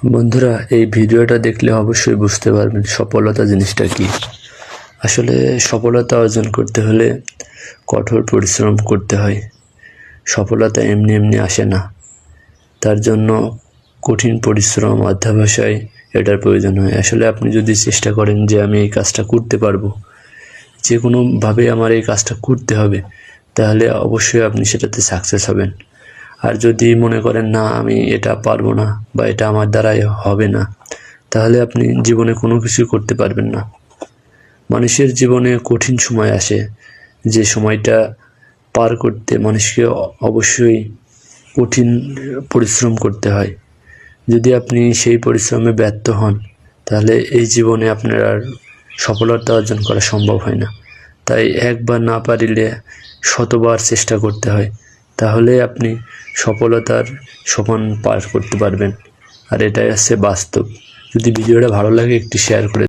বন্ধুরা, এই ভিডিওটা দেখলে অবশ্যই বুঝতে পারবেন সফলতা জিনিসটা কি। আসলে সফলতা অর্জন করতে হলে কঠোর পরিশ্রম করতে হয়। সফলতা এমনি এমনি আসে না, তার জন্য কঠিন পরিশ্রম অধ্যবসায় এটার প্রয়োজন হয়। আসলে আপনি যদি চেষ্টা করেন যে আমি এই কাজটা করতে পারবো, যে কোনোভাবে আমার এই কাজটা করতে হবে, তাহলে অবশ্যই আপনি সেটাতে সাকসেস হবেন। আর যদি মনে করেন না আমি এটা পারবো না বা এটা আমার দ্বারাই হবে না, তাহলে আপনি জীবনে কোনো কিছু করতে পারবেন না। মানুষের জীবনে কঠিন সময় আসে, যে সময়টা পার করতে মানুষকে অবশ্যই কঠিন পরিশ্রম করতে হয়। যদি আপনি সেই পরিশ্রমে ব্যর্থ হন, তাহলে এই জীবনে আপনার আর সফলতা অর্জন করা সম্ভব হয় না। তাই একবার না পারিলে শতবার চেষ্টা করতে হয়, তাহলে আপনি সফলতার সোপান পার করতে পারবেন। আর এটাই হচ্ছে বাস্তব। যদি ভিডিওটা ভালো লাগে একটু শেয়ার করে